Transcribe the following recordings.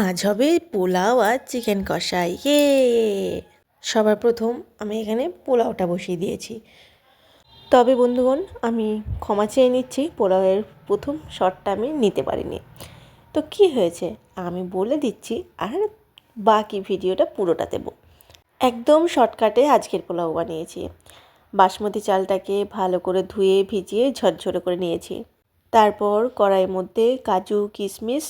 আজ হবে পোলাও আর চিকেন কষা। ইয়ে! সবার প্রথম আমি এখানে পোলাওটা বসিয়ে দিয়েছি। তবে বন্ধুগণ, আমি ক্ষমা চেয়ে নিচ্ছি, পোলাওয়ের প্রথম শটটা আমি নিতে পারিনি। তো কি হয়েছে আমি বলে দিচ্ছি, আর বাকি ভিডিওটা পুরোটা দেব। একদম শর্টকাটে আজকের পোলাও বানিয়েছি। বাসমতি চালটাকে ভালো করে ধুয়ে ভিজিয়ে ঝরঝরে করে নিয়েছি। তারপর কড়াইয়ের মধ্যে কাজু, কিশমিশ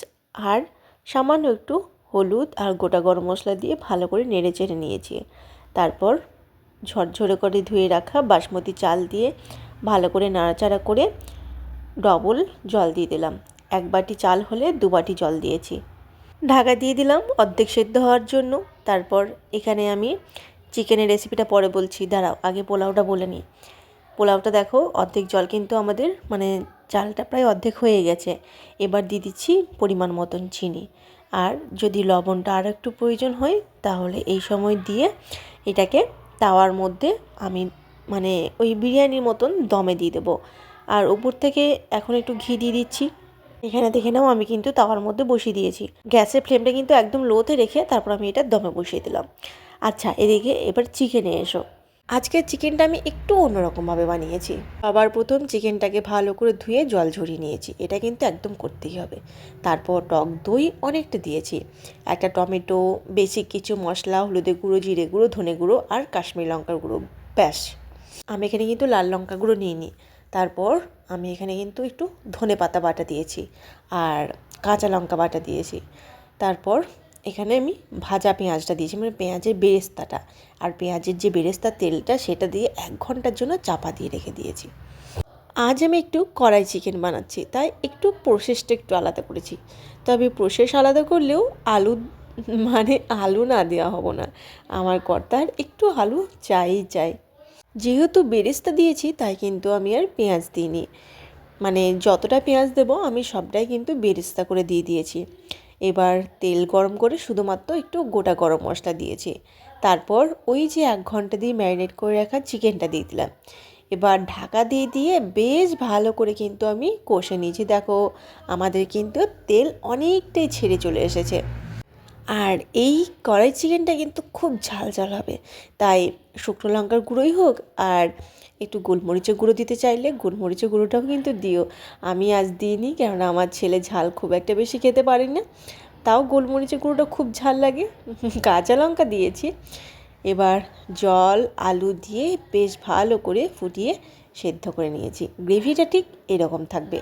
আর সামান্য একটু হলুদ আর গোটা গরম মশলা দিয়ে ভালো করে নেড়ে চেড়ে নিয়েছি। তারপর ঝরঝরে করে ধুয়ে রাখা বাসমতি চাল দিয়ে ভালো করে নাড়াচাড়া করে ডবল জল দিয়ে দিলাম। 1 বাটি চাল হলে 2 বাটি জল দিয়েছি। ঢাকা দিয়ে দিলাম অর্ধেক সেদ্ধ হওয়ার জন্য। তারপর এখানে আমি চিকেনের রেসিপিটা পরে বলছি, দাঁড়াও, আগে পোলাওটা বলে নিই। পোলাওটা দেখো, অর্ধেক জল কিন্তু আমাদের চালটা প্রায় অর্ধেক হয়ে গেছে। এবার দিয়ে দিচ্ছি পরিমাণ মতন চিনি। আর যদি লবণটা আর একটু প্রয়োজন হয় তাহলে এই সময় দিয়ে এটাকে তাওয়ার মধ্যে আমি ওই বিরিয়ানির মতন দমে দিয়ে দেবো। আর উপর থেকে এখন একটু ঘি দিয়ে দিচ্ছি। এখানে দেখে নাও, আমি কিন্তু তাওয়ার মধ্যে বসিয়ে দিয়েছি। গ্যাসের ফ্লেমটা কিন্তু একদম লোতে রেখে তারপর আমি এটা দমে বসিয়ে দিলাম। আচ্ছা, এদিকে এবার চিকেনে এসো। আজকের চিকেনটা আমি একটু অন্যরকমভাবে বানিয়েছি। আবার প্রথম চিকেনটাকে ভালো করে ধুয়ে জল ঝরিয়ে নিয়েছি, এটা কিন্তু একদম করতেই হবে। তারপর টক দই অনেকটা দিয়েছি, একটা টমেটো, বেসিক কিছু মশলা, হলুদের গুঁড়ো, জিরে গুঁড়ো, ধনে গুঁড়ো আর কাশ্মীরি লঙ্কার গুঁড়ো, ব্যাস। আমি এখানে কিন্তু লাল লঙ্কা গুঁড়ো নিইনি। তারপর আমি এখানে কিন্তু একটু ধনে পাতা বাটা দিয়েছি আর কাঁচা লঙ্কা বাটা দিয়েছি। তারপর এখানে আমি ভাজা পেঁয়াজটা দিয়েছি, পেঁয়াজের বেরেস্তাটা, আর পেঁয়াজের যে বেরেস্তার তেলটা সেটা দিয়ে 1 ঘন্টার জন্য চাপা দিয়ে রেখে দিয়েছি। আজ আমি একটু কড়াই চিকেন বানাচ্ছি, তাই একটু প্রসেসটা একটু আলাদা করেছি। তবে প্রসেস আলাদা করলেও আলু না দেওয়া হবো না। আমার কর্তার একটু আলু চাই। যেহেতু বেরেস্তা দিয়েছি তাই কিন্তু আমি আর পেঁয়াজ দিইনি। যতটা পেঁয়াজ দেবো আমি সবটাই কিন্তু বেরেস্তা করে দিয়ে দিয়েছি। এবার তেল গরম করে শুধুমাত্র একটু গোটা গরম মশলা দিয়েছি। তারপর ওই যে 1 ঘন্টা দিয়ে ম্যারিনেট করে রাখা চিকেনটা দিয়ে দিলাম। এবার ঢাকা দিয়ে বেশ ভালো করে কিন্তু আমি কষে নিয়েছি। দেখো, আমাদের কিন্তু তেল অনেকটাই ছেড়ে চলে এসেছে। আর এই কড়াই চিকেনটা কিন্তু খুব ঝাল হবে, তাই শুকনো লঙ্কার গুঁড়োই হোক আর একটু গোলমরিচের গুঁড়ো দিতে চাইলে গোলমরিচের গুঁড়োটাও কিন্তু দিও। আমি আজ দিইনি, কেননা আমার ছেলে ঝাল খুব একটা বেশি খেতে পারে না। তাও গোলমরিচের গুঁড়োটা খুব ঝাল লাগে। কাঁচা লঙ্কা দিয়েছি। এবার জল, আলু দিয়ে বেশ ভালো করে ফুটিয়ে সেদ্ধ করে নিয়েছি। গ্রেভিটা ঠিক এরকম থাকবে।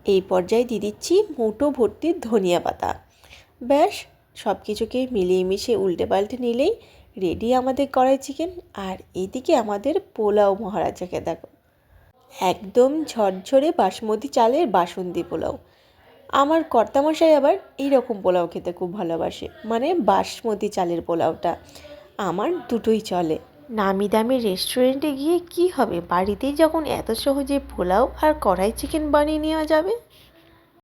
এই পর্যায়ে দিয়ে দিচ্ছি মুঠো ভর্তি ধনিয়া পাতা। ব্যাস, সব কিছুকে মিলিয়ে মিশিয়ে উল্টে পাল্টে নিলেই রেডি আমাদের কড়াই চিকেন। আর এইদিকে আমাদের পোলাও মহারাজাকে দেখো, একদম ঝরঝরে বাসমতি চালের বাসন্তী পোলাও। আমার কর্তামশাই আবার এইরকম পোলাও খেতে খুব ভালোবাসে, বাসমতি চালের পোলাওটা। আমার দুটোই চলে। নামি দামি রেস্টুরেন্টে গিয়ে কি হবে, বাড়িতেই যখন এত সহজে পোলাও আর কড়াই চিকেন বানিয়ে নেওয়া যাবে।